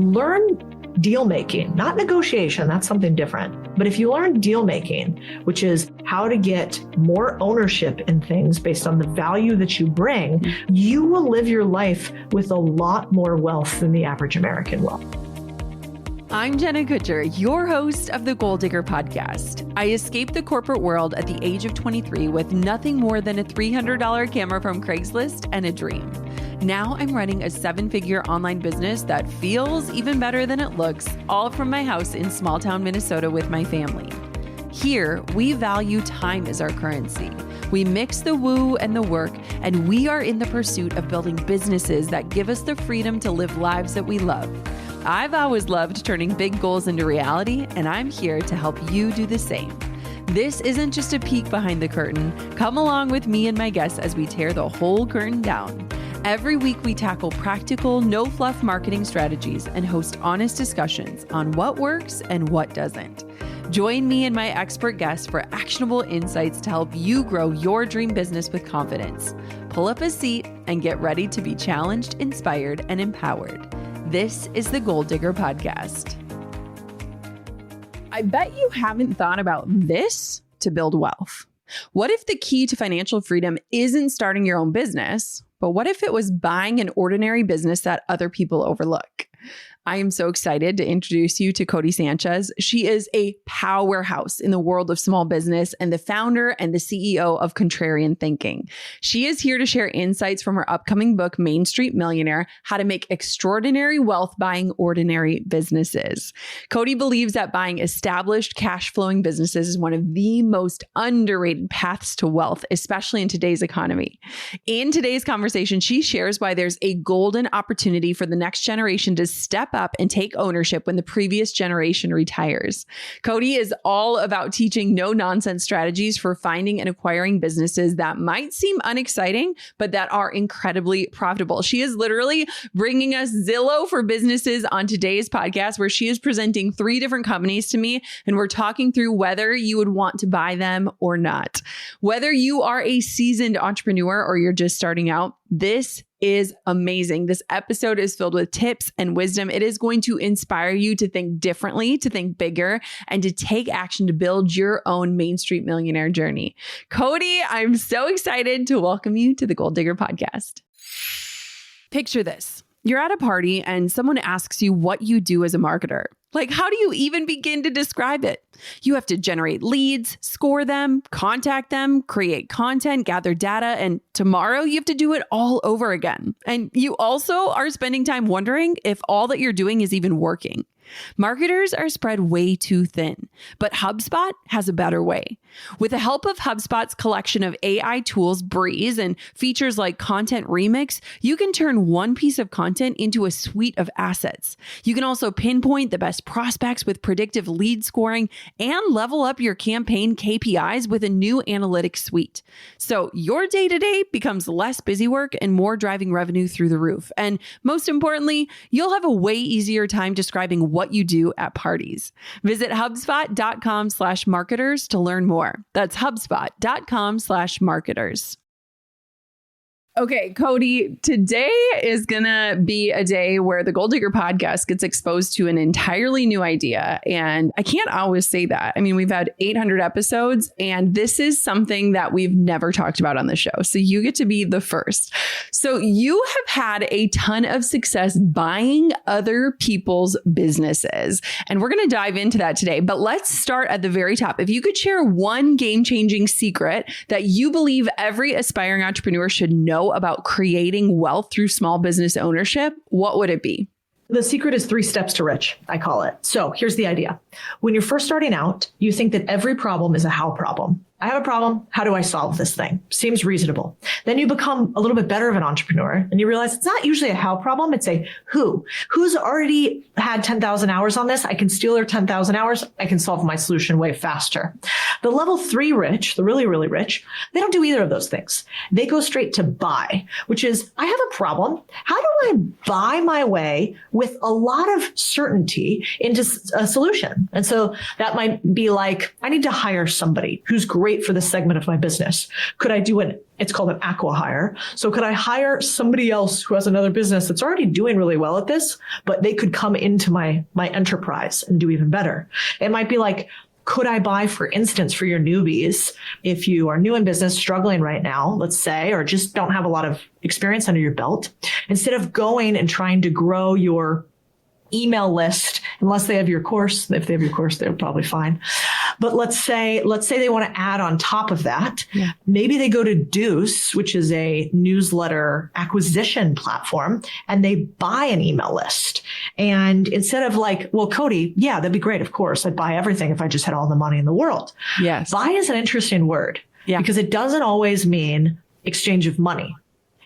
learn deal making, not negotiation, that's something different. But if you learn deal making, which is how to get more ownership in things based on the value that you bring, you will live your life with a lot more wealth than the average American will. I'm Jenna Kutcher, your host of the Goal Digger podcast. I escaped the corporate world at the age of 23 with nothing more than a $300 camera from Craigslist and a dream. Now I'm running a 7-figure online business that feels even better than it looks, all from my house in small town Minnesota with my family. Here, we value time as our currency. We mix the woo and the work, and we are in the pursuit of building businesses that give us the freedom to live lives that we love. I've always loved turning big goals into reality, and I'm here to help you do the same. This isn't just a peek behind the curtain. Come along with me and my guests as we tear the whole curtain down. Every week, we tackle practical, no-fluff marketing strategies and host honest discussions on what works and what doesn't. Join me and my expert guests for actionable insights to help you grow your dream business with confidence. Pull up a seat and get ready to be challenged, inspired, and empowered. This is the Goal Digger podcast. I bet you haven't thought about this to build wealth. What if the key to financial freedom isn't starting your own business, but what if it was buying an ordinary business that other people overlook? I am so excited to introduce you to Codie Sanchez. She is a powerhouse in the world of small business and the founder and the CEO of Contrarian Thinking. She is here to share insights from her upcoming book, Street Millionaire, How to Make Extraordinary Wealth Buying Ordinary Businesses. Codie believes that buying established cash flowing businesses is one of the most underrated paths to wealth, especially in today's economy. In today's conversation, she shares why there's a golden opportunity for the next generation to step up and take ownership when the previous generation retires. Codie is all about teaching no-nonsense strategies for finding and acquiring businesses that might seem unexciting, but that are incredibly profitable. She is literally bringing us Zillow for businesses on today's podcast, where she is presenting 3 different companies to me, and we're talking through whether you would want to buy them or not. Whether you are a seasoned entrepreneur or you're just starting out, this is amazing. This episode is filled with tips and wisdom. It is going to inspire you to think differently, to think bigger, and to take action to build your own Main Street Millionaire journey. Codie, I'm so excited to welcome you to the Goal Digger podcast. Picture this. You're at a party and someone asks you what you do as a marketer. Like, how do you even begin to describe it? You have to generate leads, score them, contact them, create content, gather data, and tomorrow you have to do it all over again. And you also are spending time wondering if all that you're doing is even working. Marketers are spread way too thin, but HubSpot has a better way. With the help of HubSpot's collection of AI tools, Breeze, and features like Content Remix, you can turn one piece of content into a suite of assets. You can also pinpoint the best prospects with predictive lead scoring and level up your campaign KPIs with a new analytics suite. So your day-to-day becomes less busy work and more driving revenue through the roof. And most importantly, you'll have a way easier time describing what you do at parties. Visit HubSpot.com/marketers to learn more. That's HubSpot.com/marketers. Okay, Codie, today is going to be a day where the Goal Digger podcast gets exposed to an entirely new idea. And I can't always say that. I mean, we've had 800 episodes, and this is something that we've never talked about on the show. So you get to be the first. So you have had a ton of success buying other people's businesses. And we're going to dive into that today. But let's start at the very top. If you could share one game-changing secret that you believe every aspiring entrepreneur should know about creating wealth through small business ownership, what would it be? The secret is 3 steps to rich, I call it. So here's the idea. When you're first starting out, you think that every problem is a how problem. I have a problem. How do I solve this thing? Seems reasonable. Then you become a little bit better of an entrepreneur and you realize it's not usually a how problem. It's a who. Who's already had 10,000 hours on this? I can steal their 10,000 hours. I can solve my solution way faster. The level 3 rich, the really, really rich, they don't do either of those things. They go straight to buy, which is, I have a problem. How do I buy my way with a lot of certainty into a solution? And so that might be like, I need to hire somebody who's great great for this segment of my business. Could I do it's called an acqui-hire. So could I hire somebody else who has another business that's already doing really well at this, but they could come into my enterprise and do even better? It might be like, could I buy, for instance, for your newbies, if you are new in business, struggling right now, let's say, or just don't have a lot of experience under your belt, instead of going and trying to grow your email list, unless they have your course. If they have your course, they're probably fine. But let's say they want to add on top of that. Yeah. Maybe they go to Deuce, which is a newsletter acquisition platform, and they buy an email list. And instead of like, well, Codie, yeah, that'd be great. Of course, I'd buy everything if I just had all the money in the world. Yes. Buy is an interesting word because it doesn't always mean exchange of money.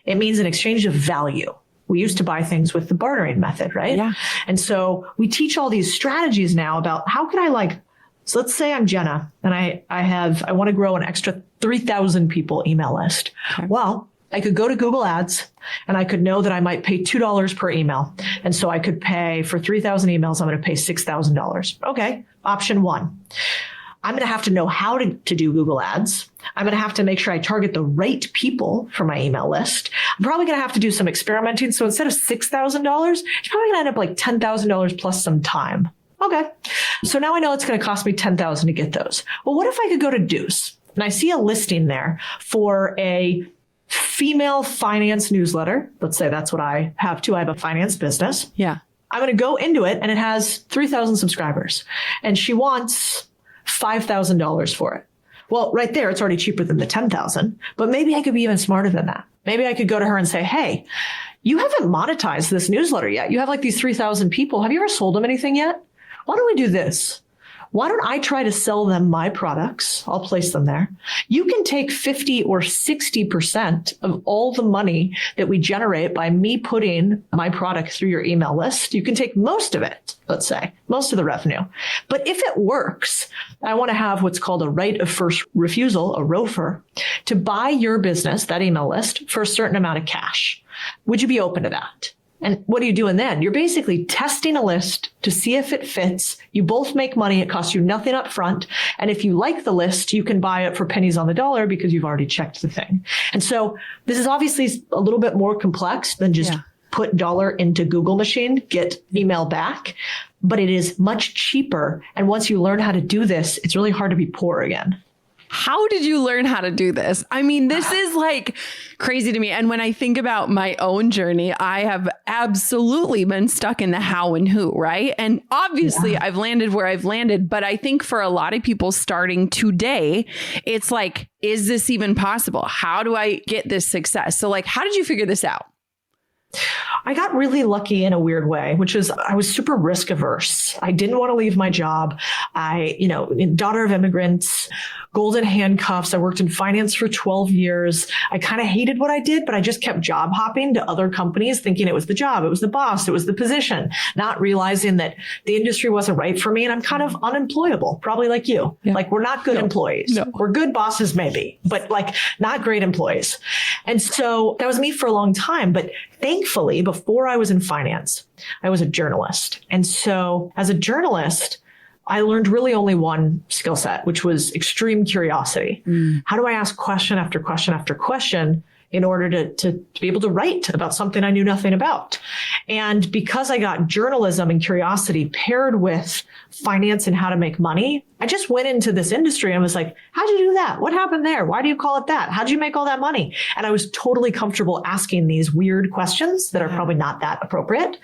It means an exchange of value. We used to buy things with the bartering method, right? Yeah. And so we teach all these strategies now about how can I so let's say I'm Jenna and I want to grow an extra 3,000 people email list. Okay. Well, I could go to Google Ads and I could know that I might pay $2 per email. And so I could pay for 3,000 emails, I'm going to pay $6,000. Okay. Option one. I'm going to have to know how to do Google Ads. I'm going to have to make sure I target the right people for my email list. I'm probably going to have to do some experimenting. So instead of $6,000, it's probably going to end up like $10,000 plus some time. Okay. So now I know it's going to cost me $10,000 to get those. Well, what if I could go to Deuce and I see a listing there for a female finance newsletter? Let's say that's what I have too. I have a finance business. Yeah. I'm going to go into it and it has 3,000 subscribers and she wants $5,000 for it. Well, right there, it's already cheaper than the 10,000, but maybe I could be even smarter than that. Maybe I could go to her and say, hey, you haven't monetized this newsletter yet. You have like these 3,000 people. Have you ever sold them anything yet? Why don't we do this? Why don't I try to sell them my products? I'll place them there. You can take 50 or 60% of all the money that we generate by me putting my product through your email list. You can take most of it, let's say, most of the revenue. But if it works, I want to have what's called a right of first refusal, a ROFR, to buy your business, that email list, for a certain amount of cash. Would you be open to that? And what are you doing then? You're basically testing a list to see if it fits. You both make money. It costs you nothing up front. And if you like the list, you can buy it for pennies on the dollar because you've already checked the thing. And so this is obviously a little bit more complex than just put dollar into Google machine, get email back. But it is much cheaper. And once you learn how to do this, it's really hard to be poor again. How did you learn how to do this? I mean, this is like crazy to me. And when I think about my own journey, I have absolutely been stuck in the how and who, right? And obviously I've landed where I've landed, but I think for a lot of people starting today, it's like, is this even possible? How do I get this success? So like, how did you figure this out? I got really lucky in a weird way, which is I was super risk averse. I didn't want to leave my job. Daughter of immigrants, golden handcuffs. I worked in finance for 12 years. I kind of hated what I did, but I just kept job hopping to other companies, thinking it was the job, it was the boss, it was the position, not realizing that the industry wasn't right for me. And I'm kind of unemployable, probably like you. Yeah. Like we're not good employees. No. We're good bosses, maybe, but like not great employees. And so that was me for a long time. But thankfully, before I was in finance, I was a journalist. And so as a journalist, I learned really only one skill set, which was extreme curiosity. How do I ask question after question after question in order to be able to write about something I knew nothing about? And because I got journalism and curiosity paired with finance and how to make money, I just went into this industry and was like, how'd you do that? What happened there? Why do you call it that? How'd you make all that money? And I was totally comfortable asking these weird questions that are probably not that appropriate.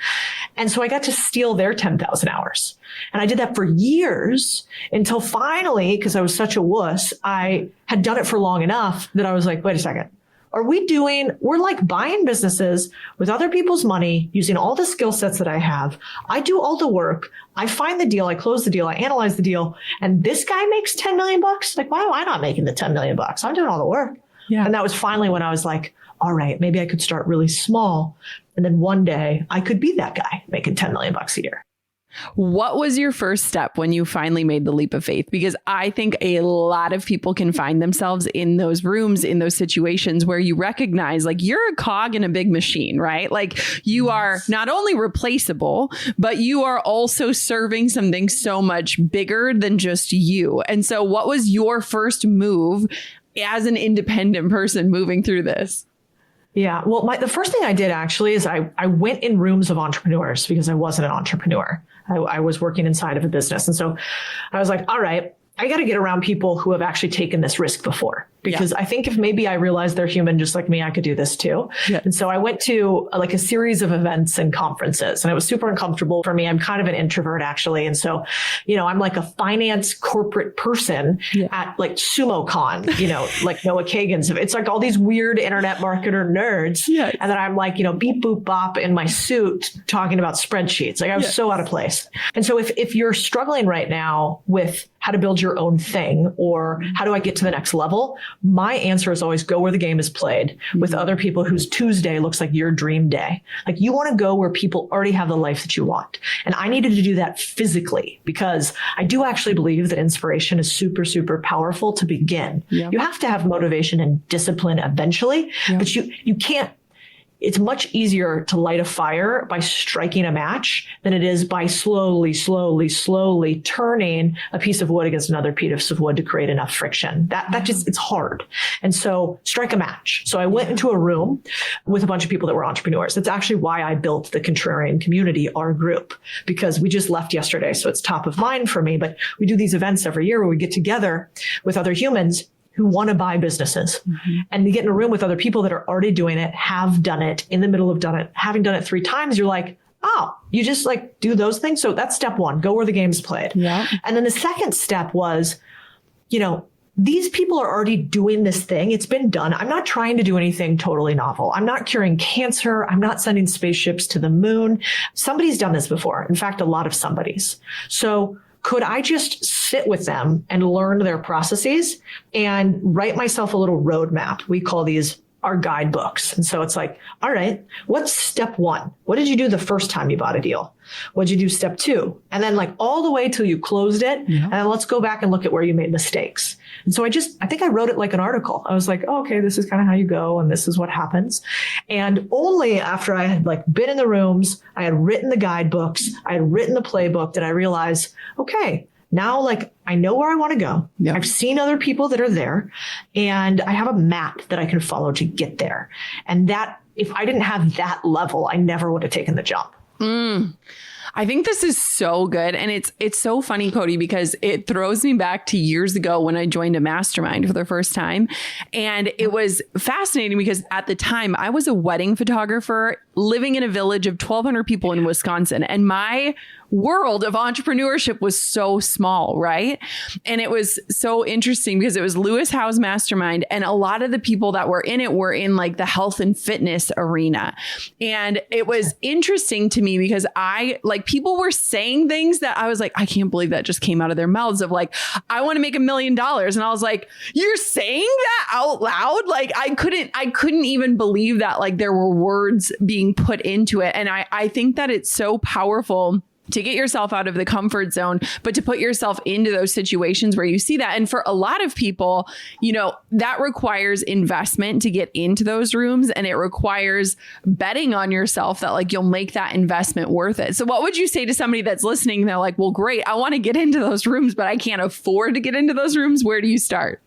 And so I got to steal their 10,000 hours. And I did that for years until finally, because I was such a wuss, I had done it for long enough that I was like, wait a second. We're like buying businesses with other people's money, using all the skill sets that I have. I do all the work. I find the deal. I close the deal. I analyze the deal. And this guy makes 10 million bucks. Like, why am I not making the 10 million bucks? I'm doing all the work. Yeah. And that was finally when I was like, all right, maybe I could start really small. And then one day I could be that guy making 10 million bucks a year. What was your first step when you finally made the leap of faith? Because I think a lot of people can find themselves in those rooms, in those situations where you recognize like you're a cog in a big machine, right? Like you are not only replaceable, but you are also serving something so much bigger than just you. And so what was your first move as an independent person moving through this? Yeah. Well, the first thing I did actually is I went in rooms of entrepreneurs because I wasn't an entrepreneur. I was working inside of a business. And so I was like, all right, I got to get around people who have actually taken this risk before. Because I think if maybe I realized they're human just like me, I could do this too. Yeah. And so I went to like a series of events and conferences, and it was super uncomfortable for me. I'm kind of an introvert actually. And so, I'm like a finance corporate person at like SumoCon, like Noah Kagan's. It's like all these weird internet marketer nerds. Yes. And then I'm like, beep, boop, bop in my suit talking about spreadsheets. Like I was so out of place. And so if you're struggling right now with how to build your own thing or how do I get to the next level, my answer is always go where the game is played with other people whose Tuesday looks like your dream day. Like you want to go where people already have the life that you want. And I needed to do that physically because I do actually believe that inspiration is super, super powerful to begin. Yep. You have to have motivation and discipline eventually, but you can't. It's much easier to light a fire by striking a match than it is by slowly turning a piece of wood against another piece of wood to create enough friction. That just, it's hard. And so strike a match. So I went into a room with a bunch of people that were entrepreneurs. That's actually why I built the Contrarian community, our group, because we just left yesterday. So it's top of mind for me, but we do these events every year where we get together with other humans who want to buy businesses and you get in a room with other people that are already doing it, have done it, in the middle of having done it 3 times. You're like, oh, you just like do those things. So that's step 1, go where the game's played. Yeah. And then the second step was, these people are already doing this thing. It's been done. I'm not trying to do anything totally novel. I'm not curing cancer. I'm not sending spaceships to the moon. Somebody's done this before. In fact, a lot of somebodies. So could I just sit with them and learn their processes and write myself a little roadmap? We call these our guidebooks. And so it's like, all right, what's step 1? What did you do the first time you bought a deal? What did you do step 2? And then like all the way till you closed it. Yeah. And then let's go back and look at where you made mistakes. And so I think I wrote it like an article. I was like, oh, okay, this is kind of how you go. And this is what happens. And only after I had like been in the rooms, I had written the guidebooks, I had written the playbook that I realized, okay, now, like, I know where I want to go. Yep. I've seen other people that are there and I have a map that I can follow to get there. And that if I didn't have that level, I never would have taken the jump. I think this is so good. And it's so funny, Codie, because it throws me back to years ago when I joined a mastermind for the first time. And it was fascinating because at the time I was a wedding photographer living in a village of 1,200 people in Wisconsin. And my world of entrepreneurship was so small, right? And it was so interesting because it was Lewis Howes Mastermind. And a lot of the people that were in it were in like the health and fitness arena. And it was interesting to me because people were saying things that I was like, I can't believe that just came out of their mouths of like, I want to make $1 million. And I was like, you're saying that out loud? Like I couldn't even believe that like there were words being put into it. And I think that it's so powerful to get yourself out of the comfort zone, but to put yourself into those situations where you see that. And for a lot of people, that requires investment to get into those rooms. And it requires betting on yourself that like you'll make that investment worth it. So what would you say to somebody that's listening? They're like, well, great, I want to get into those rooms, but I can't afford to get into those rooms. Where do you start?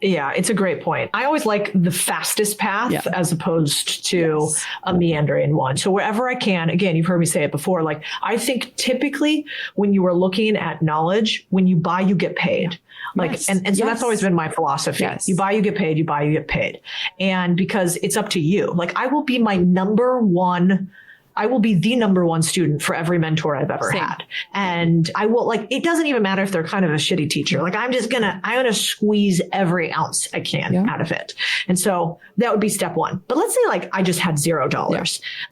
Yeah, it's a great point. I always like the fastest path as opposed to a meandering one. So wherever I can, again, you've heard me say it before, like I think typically when you are looking at knowledge, when you buy, you get paid. Like, and so that's always been my philosophy. Yes. You buy, you get paid, you buy, you get paid. And because it's up to you, like I will be the number one student for every mentor I've ever had. And I will it doesn't even matter if they're kind of a shitty teacher. Like I'm going to squeeze every ounce I can out of it. And so that would be step 1. But let's say like I just had $0. Yeah.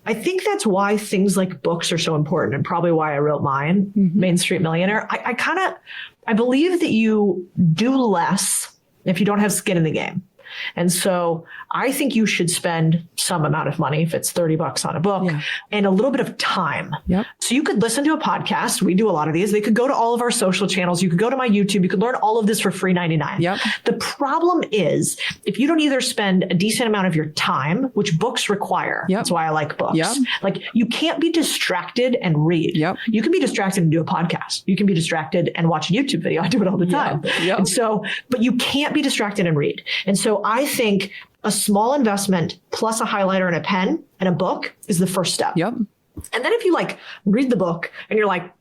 I think that's why things like books are so important and probably why I wrote mine, Main Street Millionaire. I believe that you do less if you don't have skin in the game. And so I think you should spend some amount of money, if it's $30 on a book, and a little bit of time. Yep. So you could listen to a podcast. We do a lot of these. They could go to all of our social channels. You could go to my YouTube. You could learn all of this for free 99. Yep. The problem is if you don't either spend a decent amount of your time, which books require. Yep. That's why I like books. Yep. Like you can't be distracted and read. Yep. You can be distracted and do a podcast. You can be distracted and watch a YouTube video. I do it all the time. Yep. And so, but you can't be distracted and read. And so I think a small investment plus a highlighter and a pen and a book is the first step. Yep. And then if you like read the book and you're like,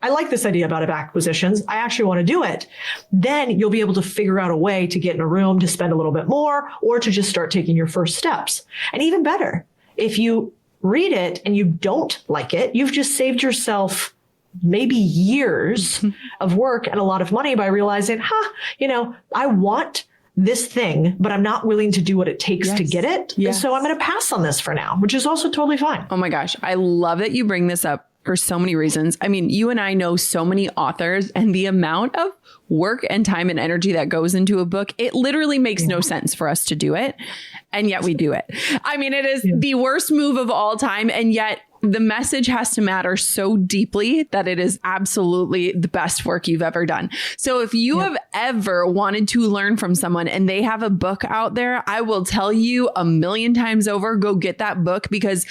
I like this idea about acquisitions. I actually want to do it. Then you'll be able to figure out a way to get in a room to spend a little bit more or to just start taking your first steps. And even better, if you read it and you don't like it, you've just saved yourself maybe years of work and a lot of money by realizing, I want this thing, but I'm not willing to do what it takes to get it. Yes. And so I'm going to pass on this for now, which is also totally fine. Oh my gosh. I love that you bring this up for so many reasons. I mean, you and I know so many authors, and the amount of work and time and energy that goes into a book, it literally makes no sense for us to do it. And yet we do it. I mean, it is the worst move of all time. And yet the message has to matter so deeply that it is absolutely the best work you've ever done. So if you have ever wanted to learn from someone and they have a book out there, I will tell you 1,000,000 times over, go get that book, because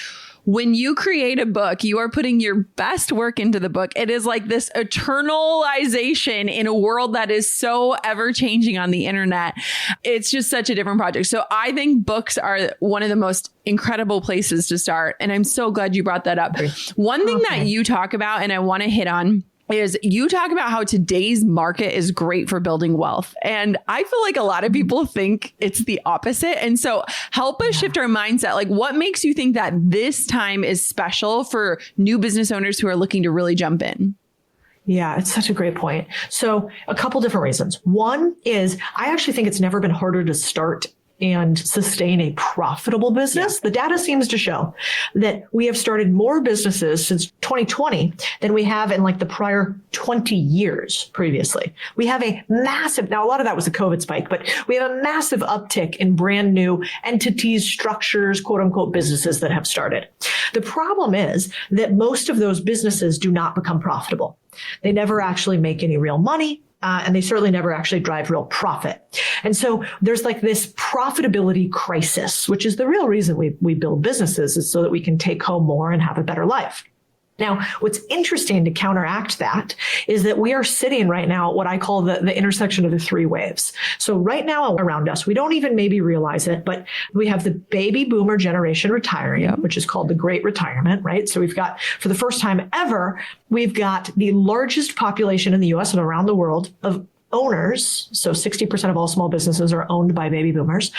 when you create a book, you are putting your best work into the book. It is like this eternalization in a world that is so ever changing on the internet. It's just such a different project. So I think books are one of the most incredible places to start. And I'm so glad you brought that up. One thing that you talk about, and I want to hit on, is you talk about how today's market is great for building wealth. And I feel like a lot of people think it's the opposite. And so help us shift our mindset. Like, what makes you think that this time is special for new business owners who are looking to really jump in? Yeah, it's such a great point. So a couple different reasons. One is I actually think it's never been harder to start and sustain a profitable business. The data seems to show that we have started more businesses since 2020 than we have in like the prior 20 years previously. We have a massive, now a lot of that was the COVID spike, but we have a massive uptick in brand new entities, structures, quote unquote, businesses that have started. The problem is that most of those businesses do not become profitable. They never actually make any real money. And they certainly never actually drive real profit. And so there's like this profitability crisis, which is the real reason we build businesses, is so that we can take home more and have a better life. Now, what's interesting to counteract that is that we are sitting right now at what I call the intersection of the three waves. So right now around us, we don't even maybe realize it, but we have the baby boomer generation retiring, which is called the Great Retirement, right? So we've got, for the first time ever, we've got the largest population in the US and around the world of owners. So 60% of all small businesses are owned by baby boomers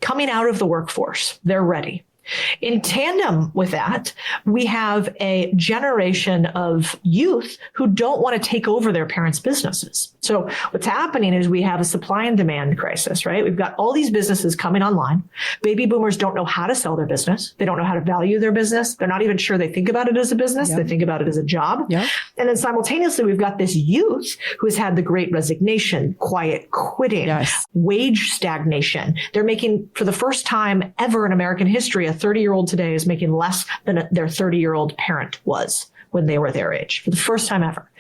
coming out of the workforce. They're ready. In tandem with that, we have a generation of youth who don't want to take over their parents' businesses. So what's happening is we have a supply and demand crisis, right? We've got all these businesses coming online. Baby boomers don't know how to sell their business. They don't know how to value their business. They're not even sure they think about it as a business. They think about it as a job. And then simultaneously, we've got this youth who has had the great resignation, quiet quitting, wage stagnation. They're making, for the first time ever in American history, a 30-year-old today is making less than their 30-year-old parent was when they were their age, for the first time ever.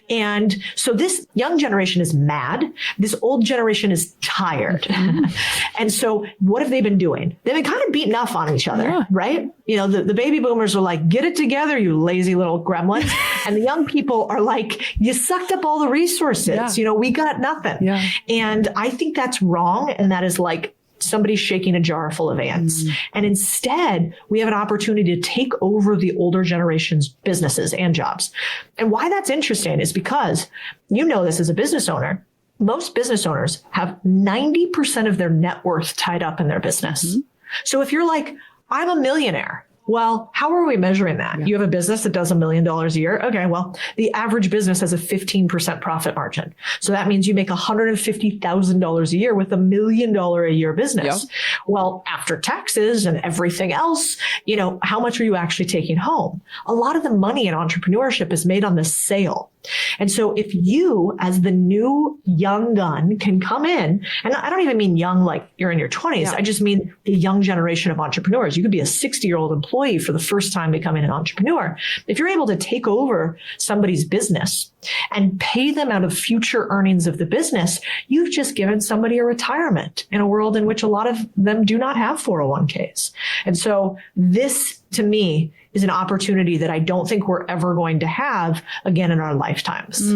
And so this young generation is mad. This old generation is tired. And so what have they been doing? They've been kind of beating up on each other, right? You know, the baby boomers are like, get it together, you lazy little gremlins. And the young people are like, you sucked up all the resources. You know, we got nothing. And I think that's wrong. And that is like somebody's shaking a jar full of ants. And instead, we have an opportunity to take over the older generation's businesses and jobs. And why that's interesting is because, you know this as a business owner, most business owners have 90% of their net worth tied up in their business. So if you're like, I'm a millionaire, well, how are we measuring that? You have a business that does $1 million a year. Okay, well, the average business has a 15% profit margin. So that means you make $150,000 a year with $1 million a year business. Well, after taxes and everything else, you know, how much are you actually taking home? A lot of the money in entrepreneurship is made on the sale. And so if you, as the new young gun, can come in, and I don't even mean young like you're in your 20s. I just mean the young generation of entrepreneurs. You could be a 60-year-old employee for the first time becoming an entrepreneur. If you're able to take over somebody's business and pay them out of future earnings of the business, you've just given somebody a retirement in a world in which a lot of them do not have 401ks. And so this, to me, is an opportunity that I don't think we're ever going to have again in our lifetimes.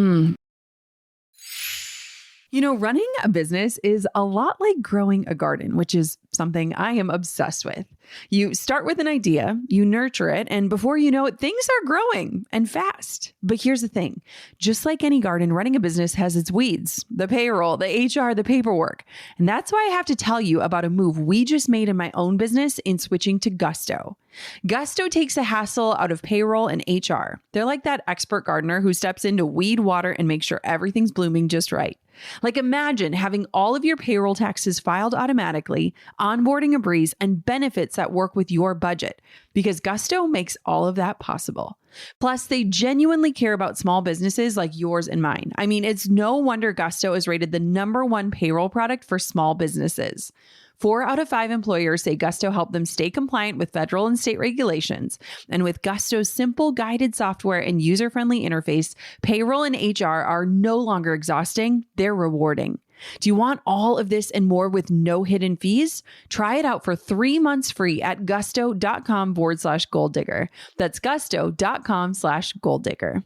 You know, running a business is a lot like growing a garden, which is something I am obsessed with. You start with an idea, you nurture it, and before you know it, things are growing and fast. But here's the thing. Just like any garden, running a business has its weeds, the payroll, the HR, the paperwork. And that's why I have to tell you about a move we just made in my own business in switching to Gusto. Gusto takes the hassle out of payroll and HR. They're like that expert gardener who steps in to weed, water, and make sure everything's blooming just right. Like imagine having all of your payroll taxes filed automatically, onboarding a breeze, and benefits that work with your budget, because Gusto makes all of that possible. Plus, they genuinely care about small businesses like yours and mine. I mean, it's no wonder Gusto is rated the #1 payroll product for small businesses. 4 out of 5 employers say Gusto helped them stay compliant with federal and state regulations. And with Gusto's simple guided software and user-friendly interface, payroll and HR are no longer exhausting, they're rewarding. Do you want all of this and more with no hidden fees? Try it out for 3 months free at gusto.com/goaldigger. That's gusto.com/goaldigger.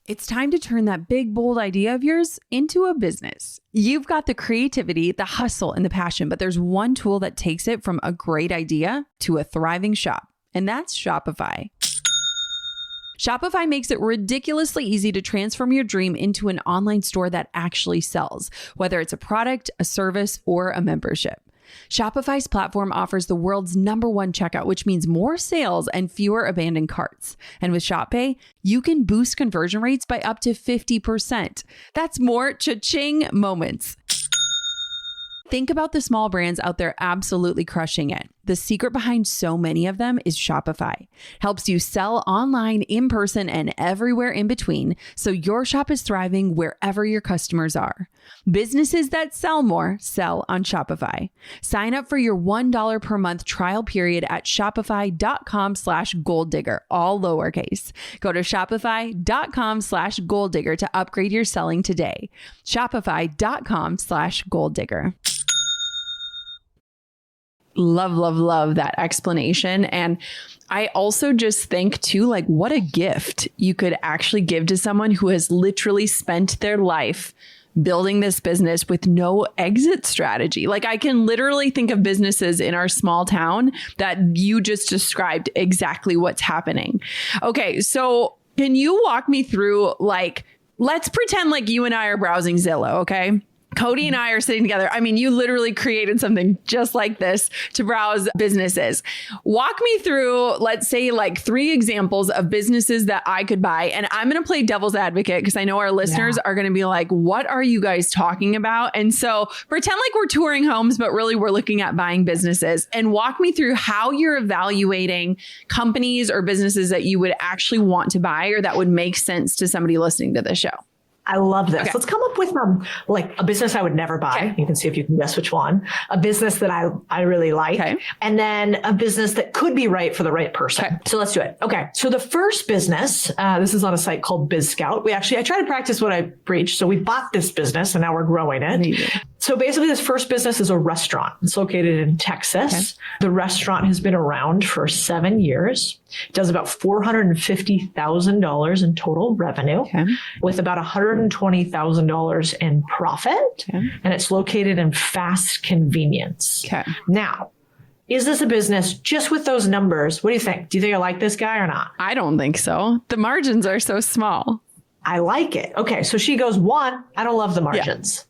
It's time to turn that big, bold idea of yours into a business. You've got the creativity, the hustle, and the passion, but there's one tool that takes it from a great idea to a thriving shop, and that's Shopify. Shopify makes it ridiculously easy to transform your dream into an online store that actually sells, whether it's a product, a service, or a membership. Shopify's platform offers the world's #1 checkout, which means more sales and fewer abandoned carts. And with Shop Pay, you can boost conversion rates by up to 50%. That's more cha-ching moments. Think about the small brands out there absolutely crushing it. The secret behind so many of them is Shopify. Helps you sell online, in person, and everywhere in between, so your shop is thriving wherever your customers are. Businesses that sell more sell on Shopify. Sign up for your $1 per month trial period at shopify.com/goaldigger, all lowercase. Go to shopify.com/goaldigger to upgrade your selling today. Shopify.com/goaldigger. Love that explanation. And I also just think too, like what a gift you could actually give to someone who has literally spent their life building this business with no exit strategy. Like I can literally think of businesses in our small town that you just described exactly what's happening. Okay, so can you walk me through, like, let's pretend like you and I are browsing Zillow, okay? Codie and I are sitting together. I mean, you literally created something just like this to browse businesses. Walk me through, let's say, like 3 examples of businesses that I could buy. And I'm going to play devil's advocate because I know our listeners are going to be like, what are you guys talking about? And so pretend like we're touring homes, but really we're looking at buying businesses. And walk me through how you're evaluating companies or businesses that you would actually want to buy or that would make sense to somebody listening to the show. I love this. Okay. Let's come up with like a business I would never buy. Okay. You can see if you can guess which one. A business that I really like. Okay. And then a business that could be right for the right person. Okay. So let's do it. Okay. So the first business, this is on a site called BizScout. I try to practice what I preach. So we bought this business and now we're growing it. Amazing. So basically this first business is a restaurant. It's located in Texas. Okay. The restaurant has been around for 7 years. It does about $450,000 in total revenue, with about $120,000 in profit. And it's located in fast convenience. Now, is this a business just with those numbers? What do you think? Do you think I like this guy or not? I don't think so. The margins are so small. I like it. Okay. So she goes, 1, I don't love the margins.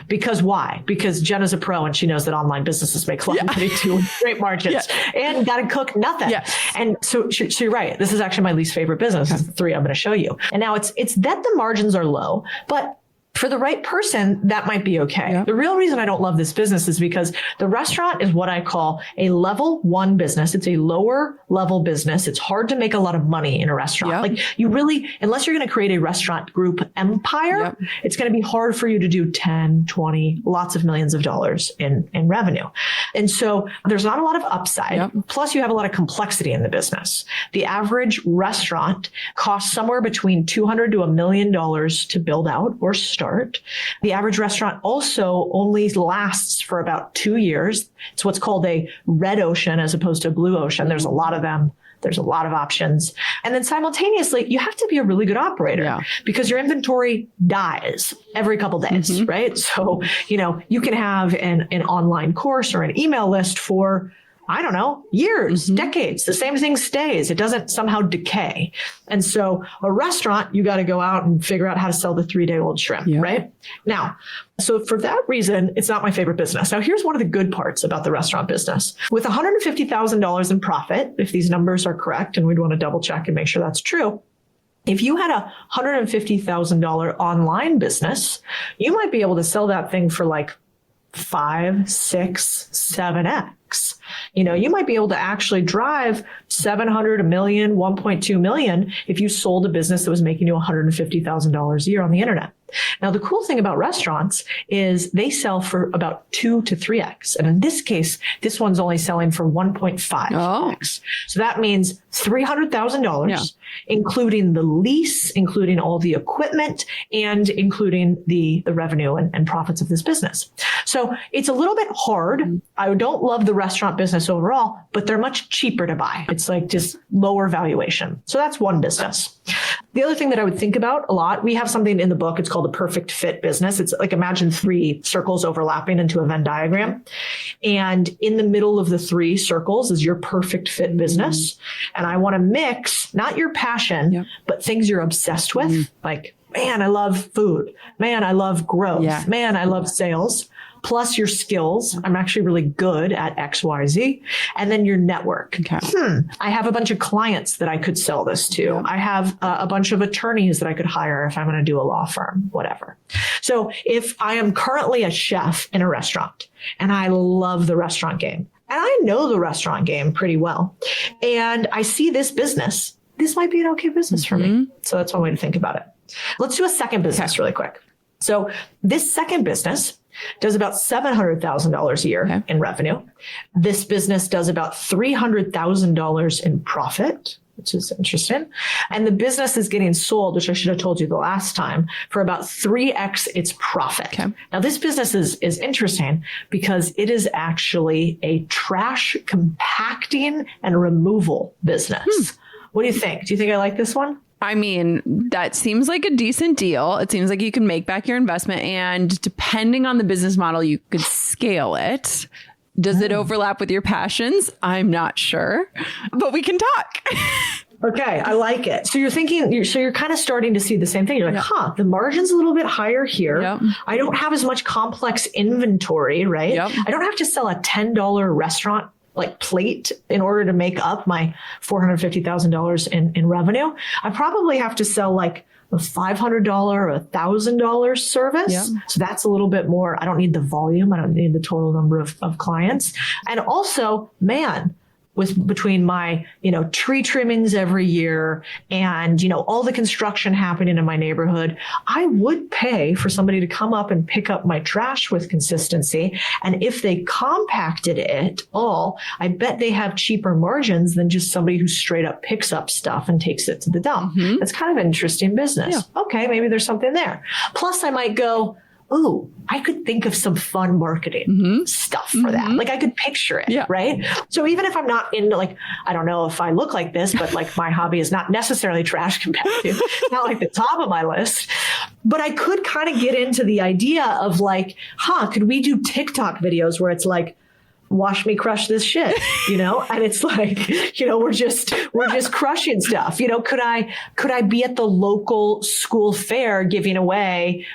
Because why? Because Jenna's a pro and she knows that online businesses make a lot of money too, with great margins, and got to cook nothing. And so you're right. This is actually my least favorite business. It's the 3 I'm going to show you. And now it's that the margins are low, but For the right person, that might be okay. Yep. The real reason I don't love this business is because the restaurant is what I call a level 1 business. It's a lower level business. It's hard to make a lot of money in a restaurant. Yep. Like you really, unless you're going to create a restaurant group empire, Yep. it's going to be hard for you to do 10, 20, lots of millions of dollars in revenue. And so there's not a lot of upside. Yep. Plus you have a lot of complexity in the business. The average restaurant costs somewhere between $200,000 to $1 million to build out or start. The average restaurant also only lasts for about 2 years. It's what's called a red ocean as opposed to a blue ocean. There's a lot of them. There's a lot of options. And then simultaneously, you have to be a really good operator because your inventory dies every couple days, right? So, you can have an online course or an email list for, I don't know, years, decades. The same thing stays. It doesn't somehow decay. And so a restaurant, you got to go out and figure out how to sell the 3-day-old shrimp, right? Now, so for that reason, it's not my favorite business. Now, here's one of the good parts about the restaurant business. With $150,000 in profit, if these numbers are correct, and we'd want to double check and make sure that's true, if you had a $150,000 online business, you might be able to sell that thing for like 5, 6, 7x. You might be able to actually drive 700, $1 million, 1.2 million if you sold a business that was making you $150,000 a year on the internet. Now, the cool thing about restaurants is they sell for about 2 to 3x. And in this case, this one's only selling for 1.5x. Oh. So that means $300,000, including the lease, including all the equipment, and including the revenue and profits of this business. So it's a little bit hard. I don't love the restaurant business overall, but they're much cheaper to buy. It's like just lower valuation. So that's one business. The other thing that I would think about a lot, we have something in the book. It's called the perfect fit business. It's like, imagine 3 circles overlapping into a Venn diagram. And in the middle of the 3 circles is your perfect fit business. And I want to mix not your passion, but things you're obsessed with. Like, man, I love food. Man, I love growth. Man, I love sales. Plus your skills. I'm actually really good at XYZ. And then your network. Okay. I have a bunch of clients that I could sell this to. I have a bunch of attorneys that I could hire if I'm going to do a law firm, whatever. So if I am currently a chef in a restaurant and I love the restaurant game and I know the restaurant game pretty well and I see this business, this might be an okay business for me. So that's one way to think about it. Let's do a second business really quick. So this second business does about $700,000 a year in revenue. This business does about $300,000 in profit, which is interesting. And the business is getting sold, which I should have told you the last time, for about 3x its profit. Okay. Now, this business is interesting because it is actually a trash compacting and removal business. What do you think? Do you think I like this one? I mean, that seems like a decent deal. It seems like you can make back your investment, and depending on the business model, you could scale it. Does it overlap with your passions? I'm not sure, but we can talk. Okay, I like it. So you're thinking, you're kind of starting to see the same thing. You're like, the margin's a little bit higher here. I don't have as much complex inventory, right? I don't have to sell a $10 restaurant like plate in order to make up my $450,000 in revenue. I probably have to sell like a $500 or $1,000 service. So that's a little bit more. I don't need the volume. I don't need the total number of clients. And also, man, between my, tree trimmings every year and, all the construction happening in my neighborhood, I would pay for somebody to come up and pick up my trash with consistency. And if they compacted it all, I bet they have cheaper margins than just somebody who straight up picks up stuff and takes it to the dump. That's kind of an interesting business. Okay, maybe there's something there. Plus I might go, ooh, I could think of some fun marketing stuff for that. Like I could picture it, right? So even if I'm not into I don't know if I look like this, but my hobby is not necessarily trash compacting. It's not like the top of my list, but I could kind of get into the idea of could we do TikTok videos where it's like, watch me crush this shit, and it's like, we're just crushing stuff. Could I be at the local school fair giving away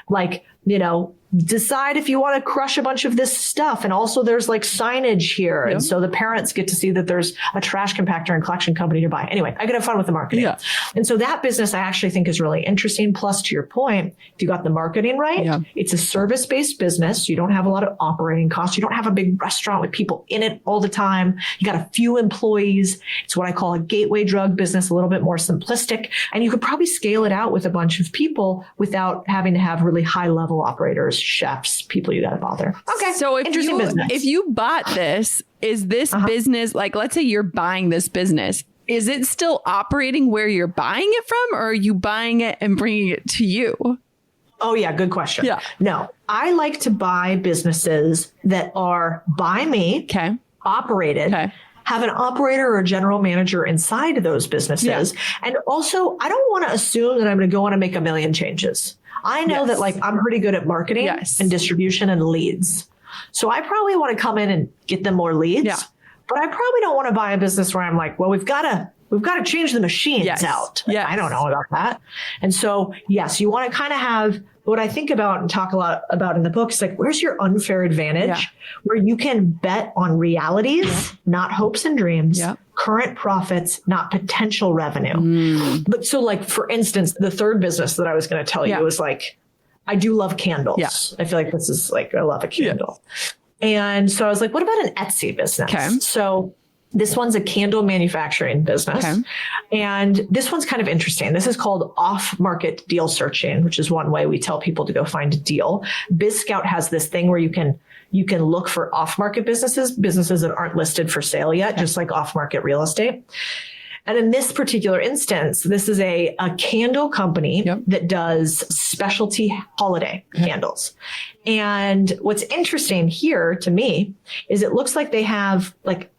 decide if you want to crush a bunch of this stuff. And also there's like signage here. Yep. And so the parents get to see that there's a trash compactor and collection company nearby. Anyway, I could have fun with the marketing. Yeah. And so that business I actually think is really interesting. Plus, to your point, if you got the marketing right, it's a service-based business. You don't have a lot of operating costs. You don't have a big restaurant with people in it all the time. You got a few employees. It's what I call a gateway drug business, a little bit more simplistic. And you could probably scale it out with a bunch of people without having to have really high-level operators, chefs, people you got to bother. Okay. So business. if you bought this, is this business, like, let's say you're buying this business, is it still operating where you're buying it from, or are you buying it and bringing it to you? Oh, yeah. Good question. Yeah. No, I like to buy businesses that are by me, operated, have an operator or a general manager inside of those businesses. Yeah. And also, I don't want to assume that I'm going to go on and make a million changes. I know that I'm pretty good at marketing and distribution and leads. So I probably want to come in and get them more leads. Yeah. But I probably don't want to buy a business where I'm like, well, we've got to change the machines out. Yeah. I don't know about that. And so, yes, you want to kind of have what I think about and talk a lot about in the book is like, where's your unfair advantage where you can bet on realities, not hopes and dreams, current profits, not potential revenue. But so like, for instance, the third business that I was going to tell you was like, I do love candles. Yeah. I feel like this is like, I love a candle. Yeah. And so I was like, what about an Etsy business? Okay. So this one's a candle manufacturing business. Okay. And this one's kind of interesting. This is called off-market deal searching, which is one way we tell people to go find a deal. BizScout has this thing where you can look for off-market businesses that aren't listed for sale yet, just like off-market real estate. And in this particular instance, this is a candle company that does specialty holiday candles. And what's interesting here to me is it looks like they have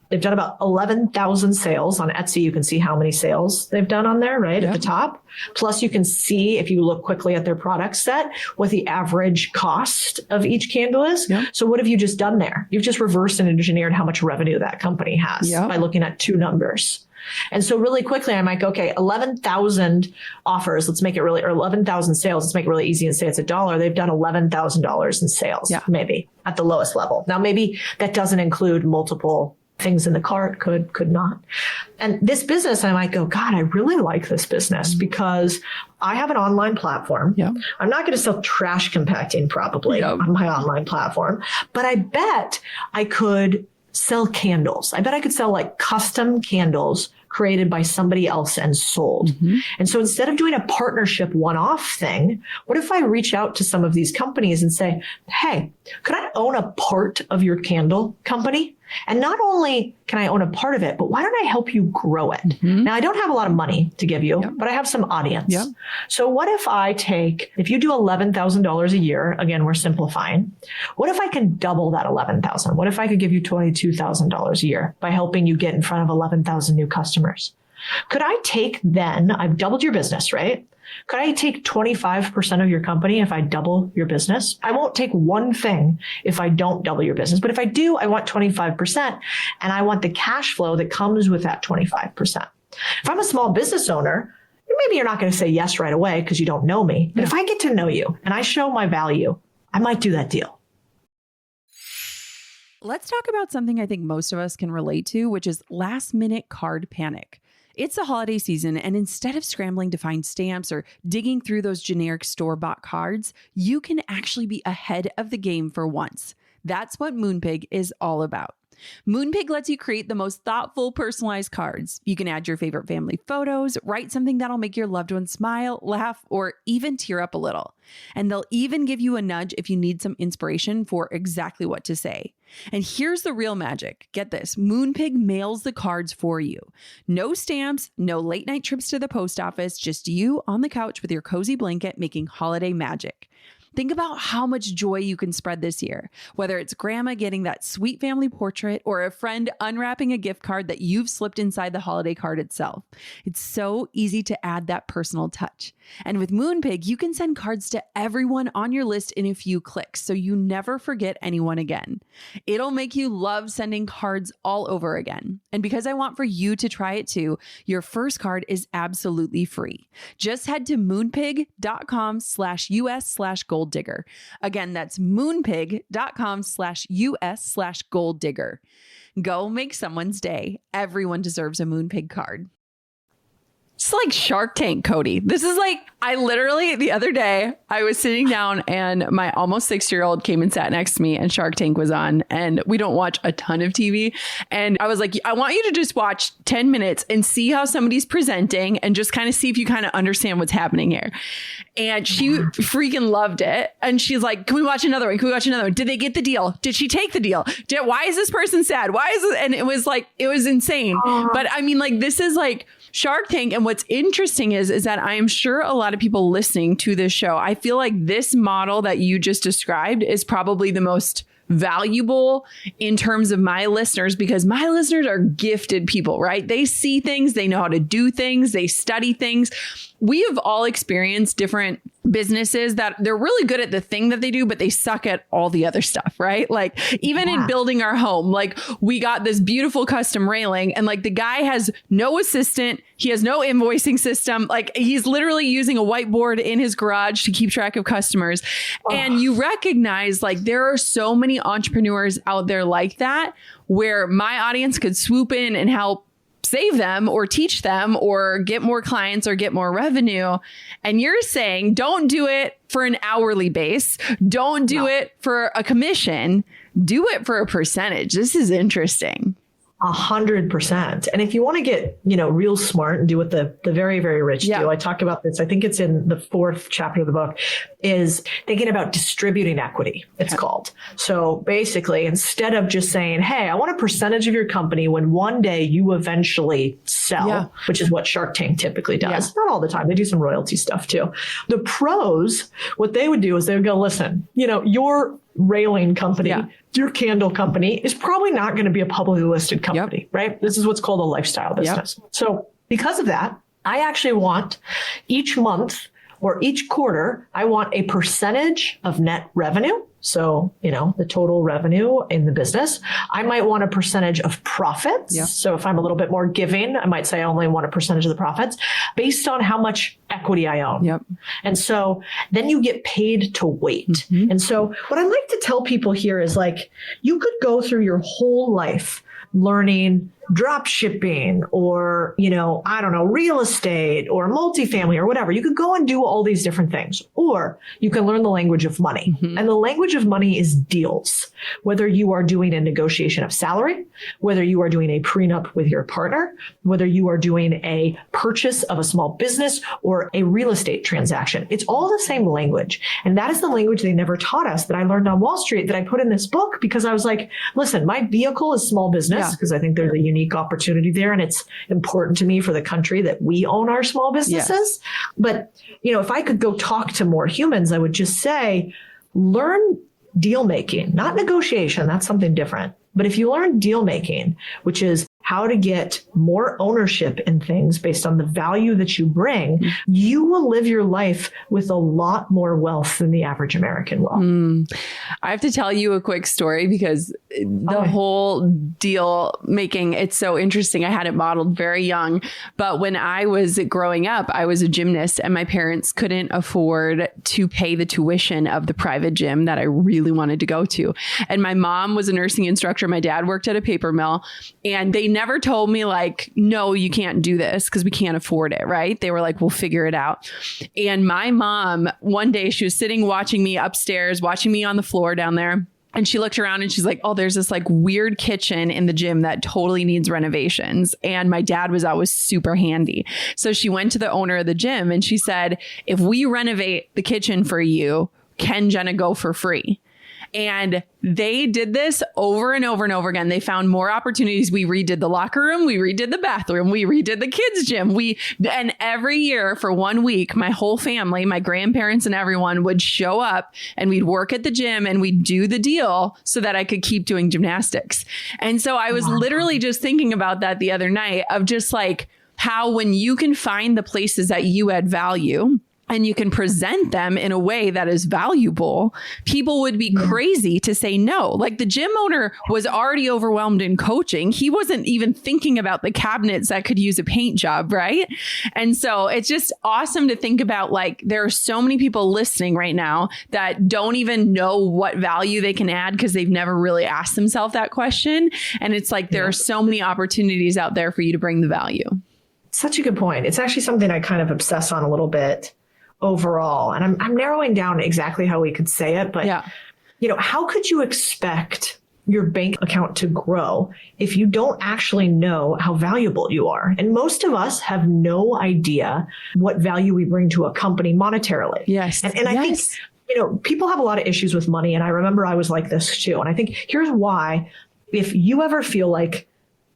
they've done about 11,000 sales on Etsy. You can see how many sales they've done on there, right at the top. Plus, you can see, if you look quickly at their product set, what the average cost of each candle is. Yeah. So what have you just done there? You've just reversed and engineered how much revenue that company has by looking at two numbers. And so really quickly, I'm like, okay, 11,000 offers. Let's make it really, or 11,000 sales. Let's make it really easy and say it's $1. They've done $11,000 in sales, maybe at the lowest level. Now, maybe that doesn't include multiple things in the cart, could not. And this business, I might go, God, I really like this business because I have an online platform. Yeah. I'm not going to sell trash compacting probably on my online platform, but I bet I could sell candles. I bet I could sell like custom candles created by somebody else and sold. Mm-hmm. And so instead of doing a partnership one-off thing, what if I reach out to some of these companies and say, hey, could I own a part of your candle company? And not only can I own a part of it, but why don't I help you grow it? Mm-hmm. Now, I don't have a lot of money to give you, but I have some audience. Yep. So what if you do $11,000 a year, again, we're simplifying. What if I can double that 11,000? What if I could give you $22,000 a year by helping you get in front of 11,000 new customers? Could I take then, I've doubled your business, right? Could I take 25% of your company if I double your business? I won't take one thing if I don't double your business. But if I do, I want 25%. And I want the cash flow that comes with that 25%. If I'm a small business owner, maybe you're not going to say yes right away because you don't know me. But if I get to know you and I show my value, I might do that deal. Let's talk about something I think most of us can relate to, which is last minute card panic. It's the holiday season, and instead of scrambling to find stamps or digging through those generic store-bought cards, you can actually be ahead of the game for once. That's what Moonpig is all about. Moonpig lets you create the most thoughtful, personalized cards. You can add your favorite family photos, write something that'll make your loved one smile, laugh, or even tear up a little. And they'll even give you a nudge if you need some inspiration for exactly what to say. And here's the real magic. Get this. Moonpig mails the cards for you. No stamps, no late night trips to the post office, just you on the couch with your cozy blanket making holiday magic. Think about how much joy you can spread this year, whether it's grandma getting that sweet family portrait or a friend unwrapping a gift card that you've slipped inside the holiday card itself. It's so easy to add that personal touch. And with Moonpig, you can send cards to everyone on your list in a few clicks, so you never forget anyone again. It'll make you love sending cards all over again. And because I want for you to try it too, your first card is absolutely free. Just head to moonpig.com/US/gold /gold-digger. Again, that's moonpig.com/US/gold-digger. Go make someone's day. Everyone deserves a Moonpig card. It's like Shark Tank, Codie. This is like, I literally, the other day, I was sitting down and my almost 6-year-old came and sat next to me and Shark Tank was on, and we don't watch a ton of TV. And I was like, I want you to just watch 10 minutes and see how somebody's presenting and just kind of see if you kind of understand what's happening here. And she freaking loved it. And she's like, can we watch another one? Can we watch another one? Did they get the deal? Did she take the deal? Why is this person sad? Why is it? And it was like, it was insane. But I mean, like, this is like Shark Tank. And what's interesting is that I am sure a lot of people listening to this show, I feel like this model that you just described is probably the most valuable in terms of my listeners, because my listeners are gifted people, right? They see things, they know how to do things, they study things. We have all experienced different businesses that they're really good at the thing that they do, but they suck at all the other stuff, right? Like even in building our home, like we got this beautiful custom railing and like the guy has no assistant. He has no invoicing system. Like he's literally using a whiteboard in his garage to keep track of customers. And you recognize like there are so many entrepreneurs out there like that, where my audience could swoop in and help save them or teach them or get more clients or get more revenue. And you're saying, don't do it for an hourly base. Don't do it for a commission. Do it for a percentage. This is interesting. 100%. And if you want to get, real smart and do what the very, very rich do, I talk about this, I think it's in the 4th chapter of the book, is thinking about distributing equity, it's called. So basically, instead of just saying, hey, I want a percentage of your company when one day you eventually sell, which is what Shark Tank typically does. Not all the time. They do some royalty stuff too. The pros, what they would do is they would go, listen, your railing company, your candle company is probably not going to be a publicly listed company, right? This is what's called a lifestyle business. So because of that, I actually want each month or each quarter, I want a percentage of net revenue. So, the total revenue in the business. I might want a percentage of profits. So if I'm a little bit more giving, I might say I only want a percentage of the profits based on how much equity I own. And so then you get paid to wait. And so what I like to tell people here is like, you could go through your whole life learning drop shipping or, real estate or multifamily or whatever. You could go and do all these different things, or you can learn the language of money. And the language of money is deals. Whether you are doing a negotiation of salary, whether you are doing a prenup with your partner, whether you are doing a purchase of a small business or a real estate transaction, it's all the same language. And that is the language they never taught us that I learned on Wall Street that I put in this book, because I was like, listen, my vehicle is small business because I think there's a unique opportunity there. And it's important to me for the country that we own our small businesses. But, if I could go talk to more humans, I would just say, learn deal making, not negotiation. That's something different. But if you learn deal making, which is how to get more ownership in things based on the value that you bring, you will live your life with a lot more wealth than the average American will. I have to tell you a quick story because the whole deal making, it's so interesting. I had it modeled very young, but when I was growing up, I was a gymnast and my parents couldn't afford to pay the tuition of the private gym that I really wanted to go to. And my mom was a nursing instructor. My dad worked at a paper mill, and they never told me like, no, you can't do this because we can't afford it. Right. They were like, we'll figure it out. And my mom, one day she was sitting, watching me upstairs, watching me on the floor down there. And she looked around and she's like, oh, there's this like weird kitchen in the gym that totally needs renovations. And my dad was always super handy. So she went to the owner of the gym and she said, if we renovate the kitchen for you, can Jenna go for free? And they did this over and over and over again. They found more opportunities. We redid the locker room. We redid the bathroom. We redid the kids' gym. And every year for 1 week, my whole family, my grandparents and everyone would show up and we'd work at the gym and we'd do the deal so that I could keep doing gymnastics. And so I was literally just thinking about that the other night of just like how when you can find the places that you add value, and you can present them in a way that is valuable, people would be crazy to say no. Like the gym owner was already overwhelmed in coaching. He wasn't even thinking about the cabinets that could use a paint job, right? And so it's just awesome to think about, like, there are so many people listening right now that don't even know what value they can add because they've never really asked themselves that question. And it's like, there are so many opportunities out there for you to bring the value. Such a good point. It's actually something I kind of obsess on a little bit overall. And I'm narrowing down exactly how we could say it, but how could you expect your bank account to grow if you don't actually know how valuable you are? And most of us have no idea what value we bring to a company monetarily. Yes. And I think, people have a lot of issues with money. And I remember I was like this too. And I think here's why: if you ever feel like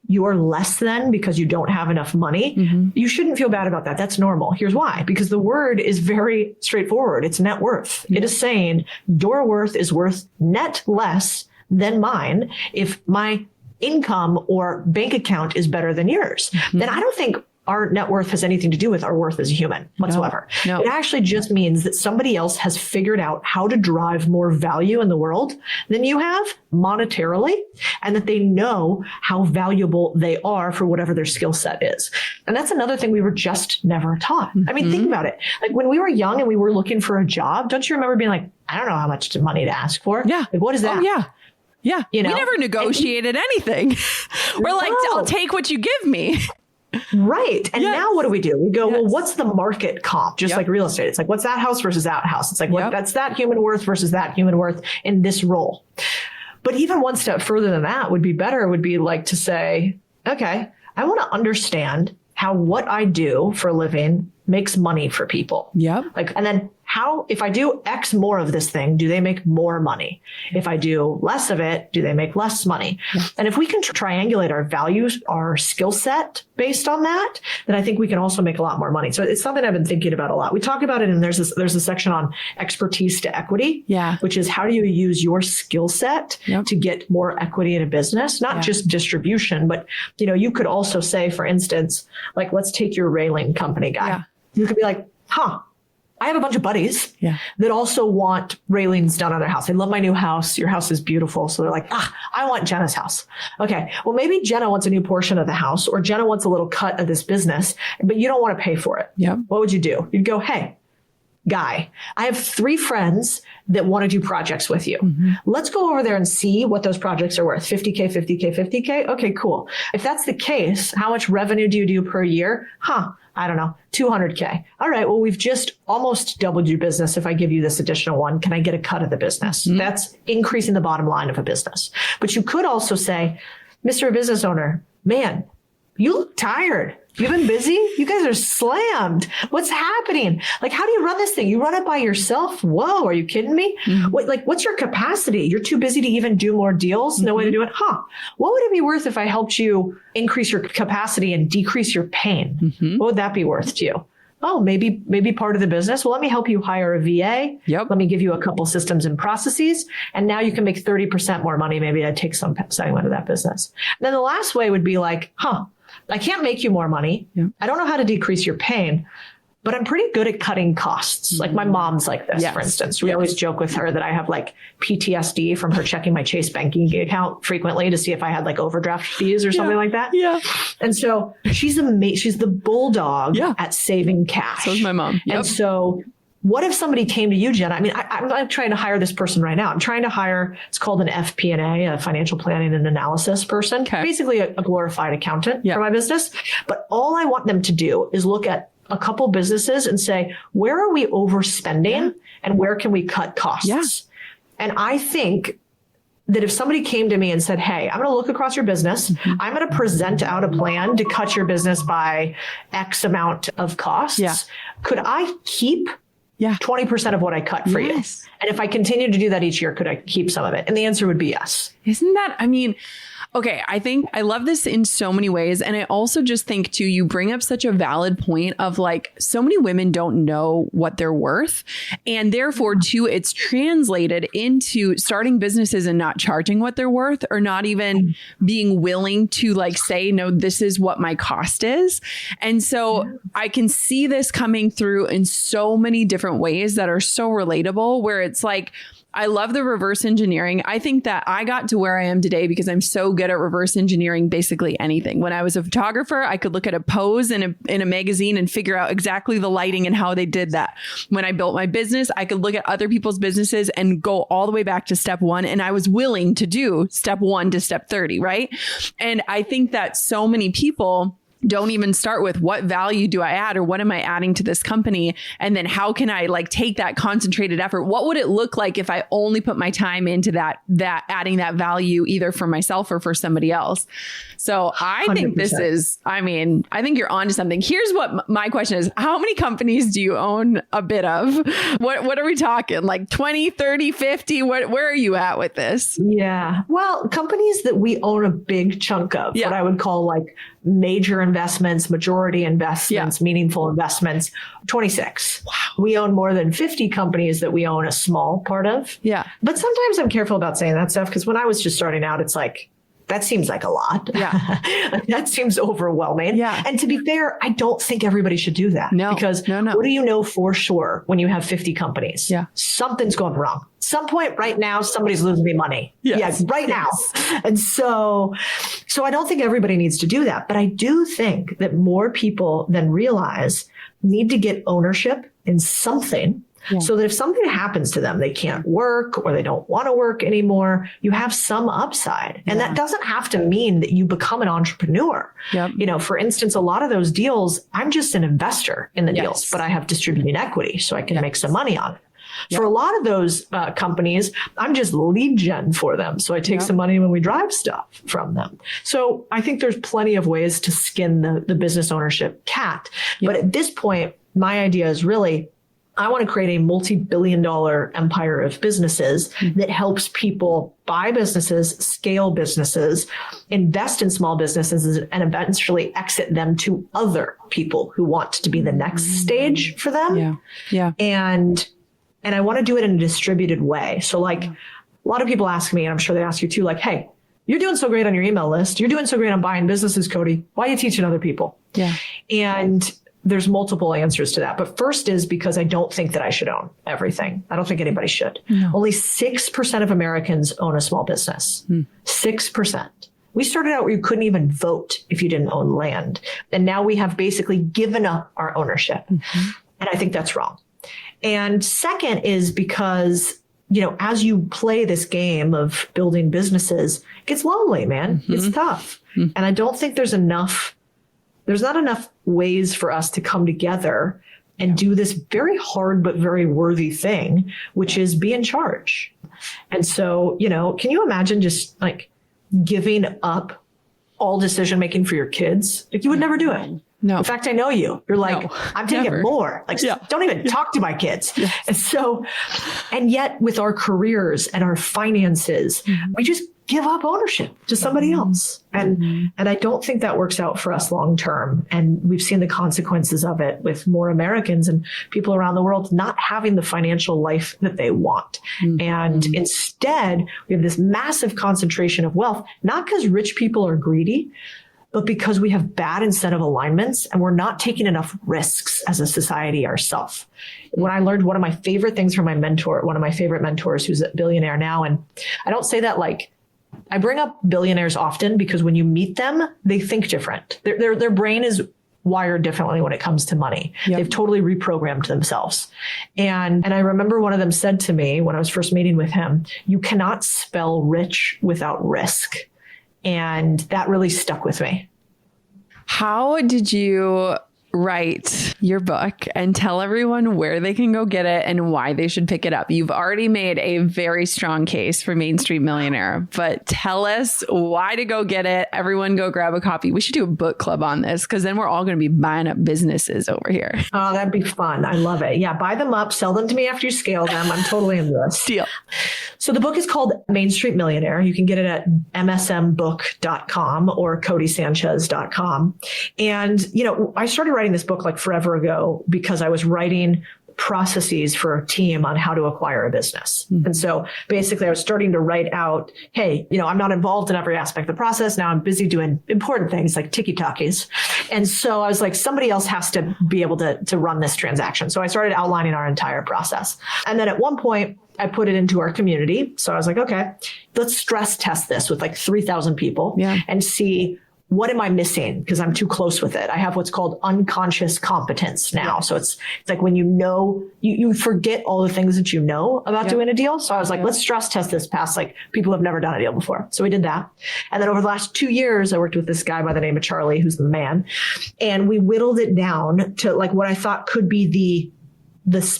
you're less than because you don't have enough money, you shouldn't feel bad about that. That's normal. Here's why: because the word is very straightforward. It's net worth. It is saying your worth is worth net less than mine if my income or bank account is better than yours. Then I don't think our net worth has anything to do with our worth as a human whatsoever. No. It actually just means that somebody else has figured out how to drive more value in the world than you have monetarily, and that they know how valuable they are for whatever their skill set is. And that's another thing we were just never taught. I mean, think about it. Like when we were young and we were looking for a job, don't you remember being like, I don't know how much money to ask for? Yeah. Like, what is that? Oh, yeah. Yeah. We never negotiated anything. We're like, I'll take what you give me. Right. And now what do? We go, well, what's the market comp? Just like real estate. It's like, what's that house versus that house? It's like, that's that human worth versus that human worth in this role. But even one step further than that would be like to say, okay, I want to understand how what I do for a living makes money for people. And then how, if I do X more of this thing, do they make more money? If I do less of it, do they make less money? And if we can triangulate our values, our skill set based on that, then I think we can also make a lot more money. So it's something I've been thinking about a lot. We talk about it, and there's a section on expertise to equity, which is how do you use your skill set to get more equity in a business, not just distribution, but you could also say, for instance, like, let's take your railing company guy. You could be like, I have a bunch of buddies that also want railings done on their house. They love my new house. Your house is beautiful. So they're like, I want Jenna's house. Okay. Well, maybe Jenna wants a new portion of the house, or Jenna wants a little cut of this business, but you don't want to pay for it. What would you do? You'd go, hey, guy, I have 3 friends that want to do projects with you. Let's go over there and see what those projects are worth. 50K, 50K, 50K. Okay, cool. If that's the case, how much revenue do you do per year? I don't know, 200K. All right. Well, we've just almost doubled your business. If I give you this additional one, can I get a cut of the business? That's increasing the bottom line of a business. But you could also say, Mr. Business Owner, man, you look tired. You've been busy? You guys are slammed. What's happening? Like, how do you run this thing? You run it by yourself? Whoa, are you kidding me? What's your capacity? You're too busy to even do more deals? No way to do it? What would it be worth if I helped you increase your capacity and decrease your pain? What would that be worth to you? Oh, maybe part of the business. Well, let me help you hire a VA. Let me give you a couple systems and processes. And now you can make 30% more money. Maybe I take some segment of that business. And then the last way would be like, I can't make you more money. I don't know how to decrease your pain, but I'm pretty good at cutting costs. Like my mom's like this, for instance. We always joke with her that I have like PTSD from her checking my Chase banking account frequently to see if I had like overdraft fees or something like that. And so she's she's the bulldog at saving cash. So is my mom. And so what if somebody came to you, Jenna? I mean, I'm trying to hire this person right now. I'm trying to hire, it's called an FP&A, a financial planning and analysis person, basically a glorified accountant for my business. But all I want them to do is look at a couple businesses and say, where are we overspending and where can we cut costs? And I think that if somebody came to me and said, hey, I'm going to look across your business. I'm going to present out a plan to cut your business by X amount of costs. Could I keep 20% of what I cut for you? And if I continue to do that each year, could I keep some of it? And the answer would be yes. Isn't that, I mean, Okay, I think I love this in so many ways. And I also just think too, you bring up such a valid point of like, so many women don't know what they're worth. And therefore too, it's translated into starting businesses and not charging what they're worth, or not even being willing to like say, no, this is what my cost is. And so I can see this coming through in so many different ways that are so relatable, where it's like, I love the reverse engineering. I think that I got to where I am today because I'm so good at reverse engineering basically anything. When I was a photographer, I could look at a pose in a magazine and figure out exactly the lighting and how they did that. When I built my business, I could look at other people's businesses and go all the way back to step 1. And I was willing to do step 1 to step 30, right? And I think that so many people don't even start with what value do I add, or what am I adding to this company? And then how can I like take that concentrated effort? What would it look like if I only put my time into that adding that value either for myself or for somebody else? So I think 100%. I think you're onto something. Here's what my question is. How many companies do you own a bit of? What are we talking? Like 20, 30, 50? Where are you at with this? Yeah. Well, companies that we own a big chunk of, what I would call like major investments, majority investments, meaningful investments, 26. Wow. We own more than 50 companies that we own a small part of. Yeah. But sometimes I'm careful about saying that stuff, because when I was just starting out, it's like, that seems like a lot. Yeah. That seems overwhelming. Yeah. And to be fair, I don't think everybody should do that. No. Because No. what do you know for sure when you have 50 companies? Yeah. Something's going wrong. Some point right now, somebody's losing me money. Yes. Yeah, right now. And so I don't think everybody needs to do that. But I do think that more people than realize need to get ownership in something. Yeah. So that if something happens to them, they can't work or they don't want to work anymore, you have some upside. And that doesn't have to mean that you become an entrepreneur. Yep. You know, for instance, a lot of those deals, I'm just an investor in the deals, but I have distributing equity so I can make some money on it. Yep. For a lot of those companies, I'm just lead gen for them. So I take some money when we drive stuff from them. So I think there's plenty of ways to skin the business ownership cat. Yep. But at this point, my idea is really, I want to create a multi-billion-dollar empire of businesses that helps people buy businesses, scale businesses, invest in small businesses, and eventually exit them to other people who want to be the next stage for them. Yeah. Yeah. And I want to do it in a distributed way. So like a lot of people ask me, and I'm sure they ask you too, like, hey, you're doing so great on your email list. You're doing so great on buying businesses, Codie. Why are you teaching other people? Yeah. And there's multiple answers to that. But first is because I don't think that I should own everything. I don't think anybody should. No. Only 6% of Americans own a small business. 6%. We started out where you couldn't even vote if you didn't own land. And now we have basically given up our ownership. Mm-hmm. And I think that's wrong. And second is because, you know, as you play this game of building businesses, it gets lonely, man. Mm-hmm. It's tough. Mm-hmm. And I don't think there's not enough ways for us to come together and do this very hard but very worthy thing, which is be in charge. And so, you know, can you imagine just like giving up all decision making for your kids? Like you would never do it. No. In fact, I know you. You're like, no, I'm taking never. More. Like, don't even talk to my kids. Yes. And so, and yet with our careers and our finances, we just give up ownership to somebody else. And I don't think that works out for us long term. And we've seen the consequences of it with more Americans and people around the world not having the financial life that they want. And instead, we have this massive concentration of wealth, not because rich people are greedy, but because we have bad incentive alignments and we're not taking enough risks as a society ourselves. When I learned one of my favorite things from my mentor, one of my favorite mentors who's a billionaire now, and I don't say that like, I bring up billionaires often because when you meet them, they think different. Their brain is wired differently when it comes to money. Yep. They've totally reprogrammed themselves. And I remember one of them said to me when I was first meeting with him, you cannot spell rich without risk. And that really stuck with me. How did you write your book and tell everyone where they can go get it and why they should pick it up. You've already made a very strong case for Street Millionaire, but tell us why to go get it. Everyone go grab a copy. We should do a book club on this because then we're all going to be buying up businesses over here. Oh, that'd be fun. I love it. Yeah. Buy them up, sell them to me after you scale them. I'm totally into this. Deal. So the book is called Street Millionaire. You can get it at msmbook.com or CodieSanchez.com. And, I started writing this book like forever ago because I was writing processes for a team on how to acquire a business. Mm-hmm. And so basically I was starting to write out, hey, I'm not involved in every aspect of the process. Now I'm busy doing important things like ticky-talkies. And so I was like, somebody else has to be able to run this transaction. So I started outlining our entire process. And then at one point, I put it into our community. So I was like, okay, let's stress test this with like 3,000 people and see what am I missing? Because I'm too close with it. I have what's called unconscious competence now. So it's like when you forget all the things that you know about doing a deal. So I was like, let's stress test this past like people who have never done a deal before. So we did that. And then over the last 2 years, I worked with this guy by the name of Charlie, who's the man. And we whittled it down to like what I thought could be the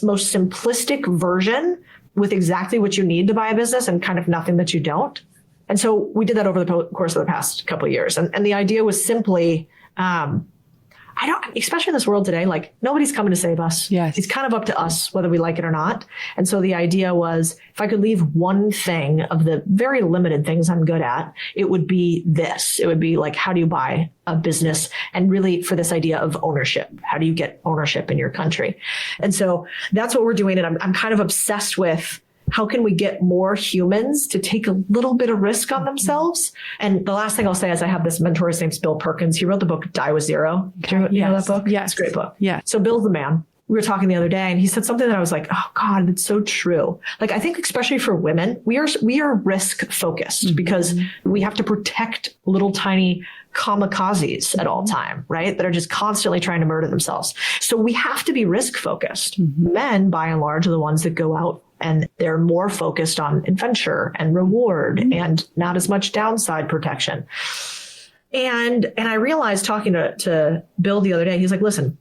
most simplistic version with exactly what you need to buy a business and kind of nothing that you don't. And so we did that over the course of the past couple of years. And the idea was simply, especially in this world today, like nobody's coming to save us. Yes. It's kind of up to us whether we like it or not. And so the idea was if I could leave one thing of the very limited things I'm good at, it would be this. It would be like, how do you buy a business? And really for this idea of ownership, how do you get ownership in your country? And so that's what we're doing. And I'm kind of obsessed with how can we get more humans to take a little bit of risk on themselves? And the last thing I'll say is I have this mentor, his name's Bill Perkins. He wrote the book Die with Zero. You know that book? Yes. It's a great book. Yeah. So Bill's the man. We were talking the other day and he said something that I was like, oh God, it's so true. Like, I think especially for women, we are risk focused because we have to protect little tiny kamikazes at all time, right? That are just constantly trying to murder themselves. So we have to be risk focused. Men, by and large, are the ones that go out and they're more focused on adventure and reward and not as much downside protection. And I realized talking to Bill the other day, he's like, listen,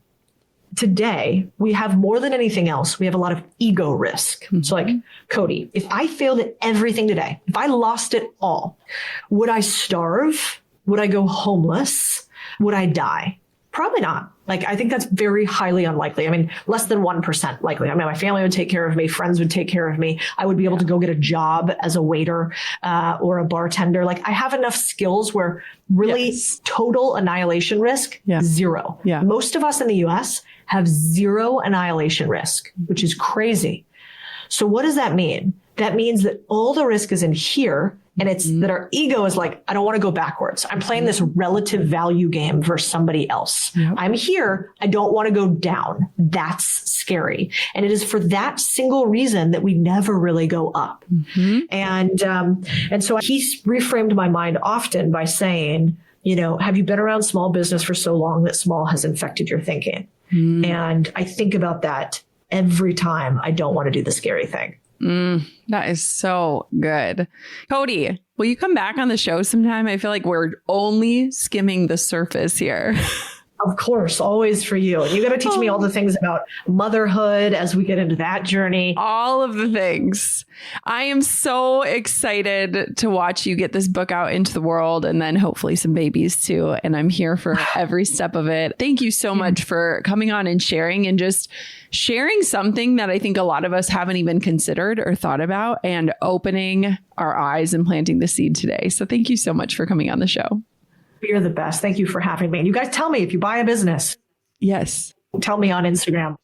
today we have more than anything else, we have a lot of ego risk. So like, Codie, if I failed at everything today, if I lost it all, would I starve? Would I go homeless? Would I die? Probably not. Like, I think that's very highly unlikely. I mean, less than 1% likely. I mean, my family would take care of me. Friends would take care of me. I would be able to go get a job as a waiter or a bartender. Like, I have enough skills where really total annihilation risk, zero. Yeah. Most of us in the US have zero annihilation risk, which is crazy. So what does that mean? That means that all the risk is in here. And it's that our ego is like, I don't want to go backwards. I'm playing this relative value game versus somebody else. I'm here. I don't want to go down. That's scary. And it is for that single reason that we never really go up. And so he's reframed my mind often by saying, have you been around small business for so long that small has infected your thinking? And I think about that every time I don't want to do the scary thing. That is so good. Codie, will you come back on the show sometime? I feel like we're only skimming the surface here. Of course, always for you. You got to teach me all the things about motherhood as we get into that journey. All of the things. I am so excited to watch you get this book out into the world and then hopefully some babies too. And I'm here for every step of it. Thank you so much for coming on and just sharing something that I think a lot of us haven't even considered or thought about and opening our eyes and planting the seed today. So thank you so much for coming on the show. You're the best. Thank you for having me. And you guys tell me if you buy a business. Yes. Tell me on Instagram.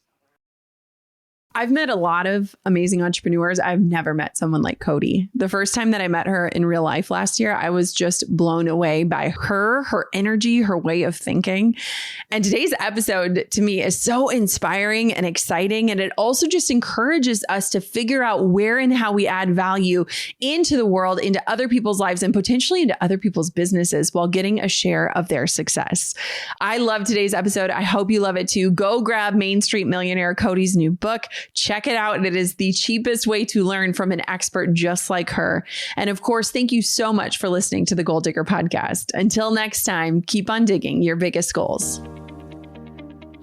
I've met a lot of amazing entrepreneurs. I've never met someone like Codie. The first time that I met her in real life last year, I was just blown away by her energy, her way of thinking. And today's episode to me is so inspiring and exciting. And it also just encourages us to figure out where and how we add value into the world, into other people's lives, and potentially into other people's businesses while getting a share of their success. I love today's episode. I hope you love it too. Go grab Street Millionaire, Codie's new book. Check it out. It is the cheapest way to learn from an expert just like her. And of course, thank you so much for listening to the Goal Digger podcast. Until next time, keep on digging your biggest goals.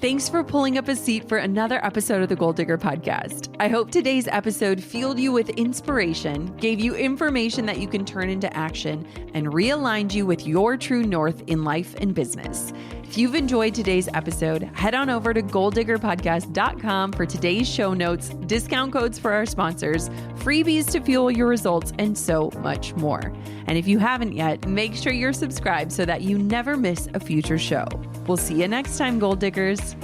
Thanks for pulling up a seat for another episode of the Goal Digger Podcast. I hope today's episode fueled you with inspiration, gave you information that you can turn into action, and realigned you with your true north in life and business. If you've enjoyed today's episode, head on over to goaldiggerpodcast.com for today's show notes, discount codes for our sponsors, freebies to fuel your results, and so much more. And if you haven't yet, make sure you're subscribed so that you never miss a future show. We'll see you next time, Goal Diggers.